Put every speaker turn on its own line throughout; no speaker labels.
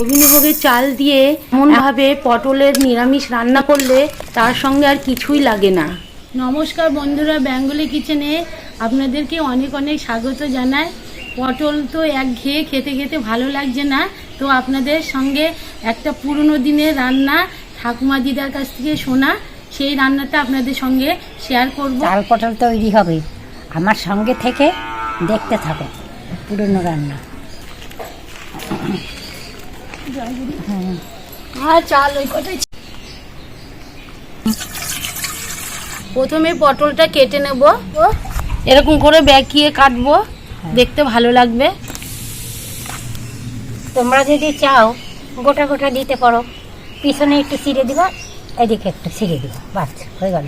গোবিন্দভোগের চাল দিয়ে এমনভাবে পটলের নিরামিষ রান্না করলে তার সঙ্গে আর কিছুই লাগে না। নমস্কার বন্ধুরা, বেঙ্গলি কিচেনে আপনাদেরকে অনেক অনেক স্বাগত জানাই। পটল তো একঘেয়ে খেতে খেতে ভালো লাগছে না, তো আপনাদের সঙ্গে একটা পুরনো দিনের রান্না ঠাকুমা দিদার কাছ থেকে শোনা সেই রান্নাটা আপনাদের সঙ্গে শেয়ার করব।
চাল পটল তৈরি হবে, আমার সঙ্গে থেকে দেখতে থাকো পুরনো রান্না।
আর চাল ওই কটাই। প্রথমে পটলটা কেটে নেব, এরকম করে বেঁকিয়ে কাটবো, দেখতে ভালো লাগবে।
তোমরা যদি চাও গোটা গোটা দিতে পারো, পিছনে একটু ছিঁড়ে দিবা, এদিকে একটু ছিঁড়ে দিবা, বাস হয়ে গেল।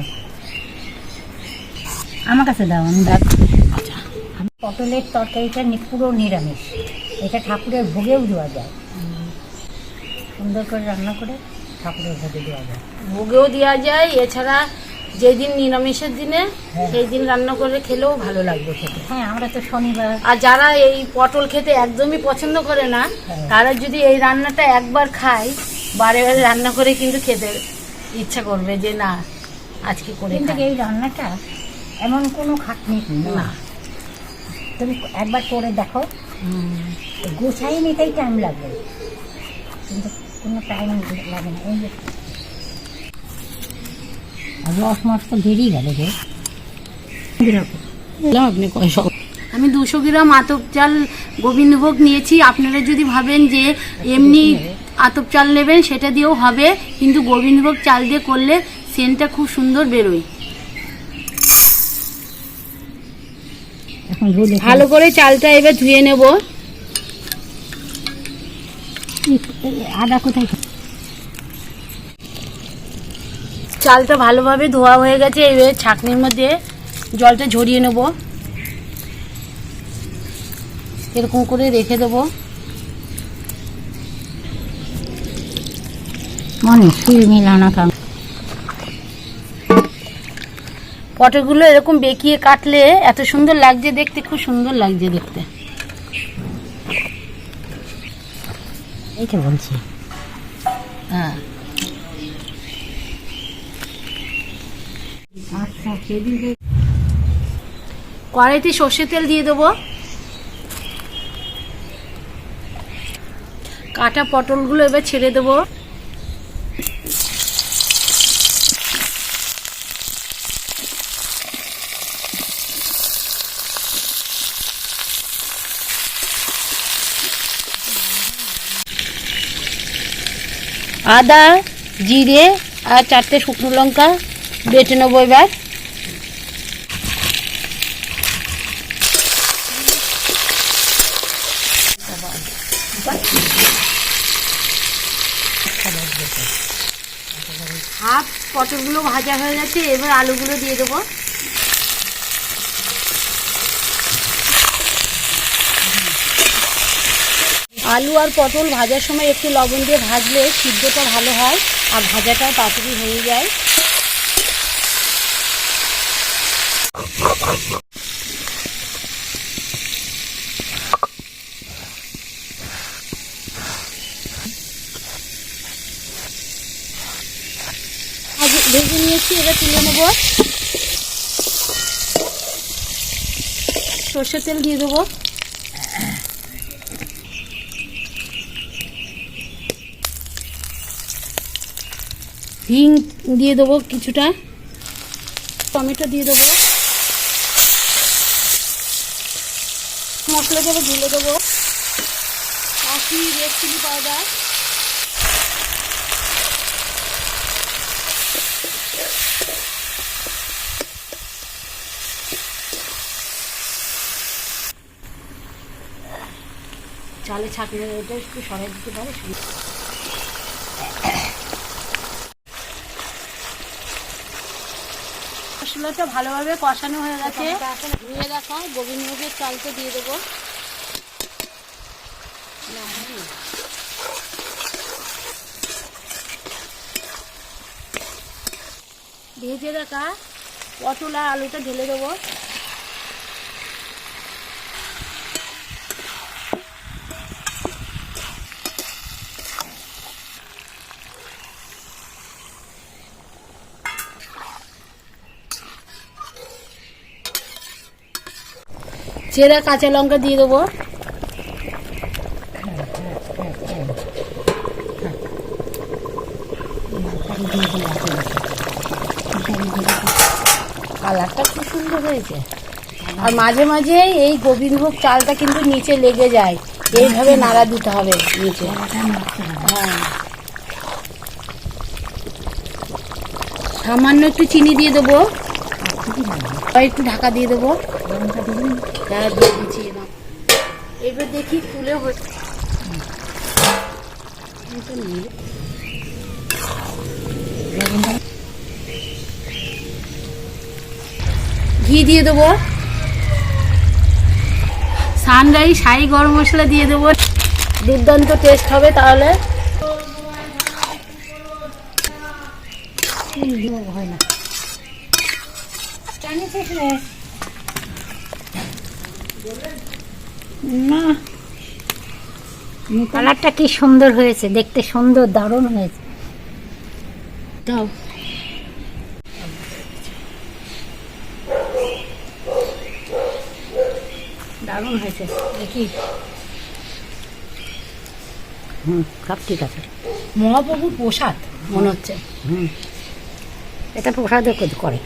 আমার কাছে দাও, আমি দেখ। আচ্ছা, আমি পটলের তরকারিটা পুরো নিরামিষ, এটা ঠাকুরের ভোগেও দেওয়া যায়, সুন্দর করে রান্না করে ঠাকুরের ভোগে দেওয়া যায়।
ভোগেও দেওয়া যায়, এছাড়া যেদিন নিরামিষের দিনে সেই দিন রান্না করে খেলেও ভালো লাগবে খেতে।
হ্যাঁ, আমরা তো শনিবার।
আর যারা এই পটল খেতে একদমই পছন্দ করে না, তারা যদি এই রান্নাটা একবার খায়, বারে বারে রান্না করে কিন্তু খেতে ইচ্ছা করবে যে না আজকে করে।
কিন্তু এই রান্নাটা এমন কোনো খাটনি না, তুমি একবার করে দেখো, গোছাই নিতেই টাইম লাগবে, কিন্তু কোনো টাইম লাগে না। এই যে রস মাস তো বেরিয়ে গেল যে।
আপনি আমি 200 গ্রাম আতপ চাল গোবিন্দভোগ নিয়েছি। আপনারা যদি ভাবেন যে এমনি আতপ চাল নেবেন সেটা দিয়েও হবে, কিন্তু গোবিন্দভোগ চাল দিয়ে করলে সেন্টটা খুব সুন্দর বেরোয়। ভালো করে চালটা এবার ধুয়ে নেব।
আদা কোথায়?
চালটা ভালোভাবে ধোয়া হয়ে গেছে, এবার ছাঁকনির মধ্যে জলটা ঝরিয়ে নেব, এরকম করে রেখে দেবো।
মনে সুই মিলানো কাম।
পটলগুলো এরকম বেঁকিয়ে কাটলে এত সুন্দর লাগছে দেখতে, খুব সুন্দর লাগছে দেখতে।
এই তো বলছি।
হ্যাঁ,
আচ্ছা, সেদিকে
কড়াইতে সর্ষের তেল দিয়ে দেবো। কাটা পটলগুলো এবার ছেড়ে দেবো। আদা, জিরে আর 4টে শুকনো লঙ্কা বেটে নেবো এবার। হাফ পটলগুলো ভাজা হয়ে গেছে, এবার আলুগুলো দিয়ে দেবো। আলু আর পটল ভাজার সময় একটু লবণ দিয়ে ভাজলে সিদ্ধটা ভালো হয় আর ভাজাটাও তাড়াতাড়ি হয়ে যায়। ভেজে নিয়েছি, এবার তুলে নেব। সর্ষের তেল দিয়ে দেবো। হিং দিয়ে দেবো কিছুটা, টমেটো দিয়ে দেবো, মশলা দেবো, ঢেলে দেবো কাশ্মীরি রেড চিলি পাউডার, চালে ছাঁকলে এটা একটু সরাই দিতে পারে। মশলাটা ভালোভাবে কষানো হয়ে গেছে, ধুয়ে রাখা গোবিন্দভোগের চালটা দিয়ে দেবো। ভেজে রাখা পটল আর আলুটা ঢেলে দেবো। চেরা কাঁচা লঙ্কা দিয়ে দেবো। কালারটা খুব সুন্দর হয়েছে। আর মাঝে মাঝে এই গোবিন্দভোগ চালটা কিন্তু নিচে লেগে যায়, এইভাবে নাড়া দিতে হবে নিচে। হ্যাঁ, সামান্য একটু চিনি দিয়ে দেবো আর একটু ঢাকা দিয়ে দেবো। হ্যাঁ, দিয়ে দিচ্ছি। এবার দেখি তুলে ঘি দিয়ে দেবো, সানরাইজ শাহি গরম মশলা দিয়ে দেবো, দুর্দান্ত টেস্ট হবে। তাহলে
হয় না, না কালারটা কি সুন্দর হয়েছে, দেখতে সুন্দর, দারুণ হয়েছে।
দাও, দারুণ হয়েছে। দেখি,
সব ঠিক আছে।
মহাপ্রভুর প্রসাদ মনে হচ্ছে।
এটা প্রসাদও করে।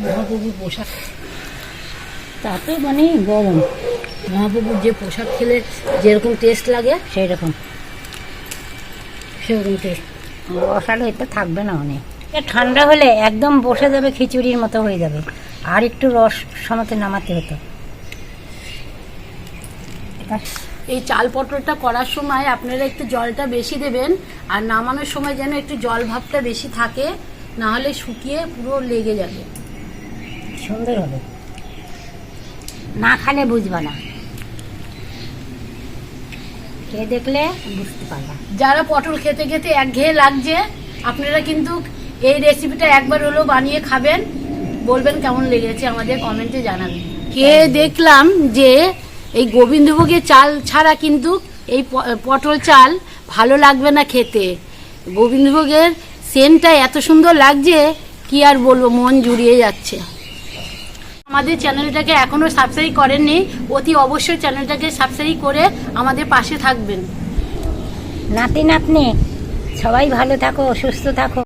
মহাপ্রভুর প্রসাদ
তাতে মানে গরম,
মহাপ্রভুর যে প্রসাদ খেলে যেরকম টেস্ট লাগে
সেই রকম
সেরকম টেস্ট।
বসালে এটা থাকবে না অনেক, ঠান্ডা হলে একদম বসে যাবে, খিচুড়ির মতো হয়ে যাবে। আর একটু রস সমেতে নামাতে হতো।
এই চাল পটলটা করার সময় আপনারা একটু জলটা বেশি দেবেন, আর নামানোর সময় যেন একটু জল ভাবটা বেশি থাকে, না হলে শুকিয়ে পুরো লেগে যাবে।
সুন্দর হবে, না খালে বুঝবা না, খেয়ে দেখলে বুঝতে পারবা।
যারা পটল খেতে খেতে একঘেয়ে লাগছে, আপনারা কিন্তু এই রেসিপিটা একবার হলেও বানিয়ে খাবেন, বলবেন কেমন লেগেছে, আমাদের কমেন্টে জানাবেন। খেয়ে দেখলাম যে এই গোবিন্দভোগের চাল ছাড়া কিন্তু এই পটল চাল ভালো লাগবে না খেতে। গোবিন্দভোগের সেন্টটা এত সুন্দর লাগছে, কি আর বলবো, মন জুড়িয়ে যাচ্ছে। আমাদের চ্যানেলটাকে এখনো সাবস্ক্রাইব করেননি, অতি অবশ্যই চ্যানেলটাকে সাবস্ক্রাইব করে আমাদের পাশে থাকবেন।
নাতি নাতনি সবাই ভালো থাকো, সুস্থ থাকো।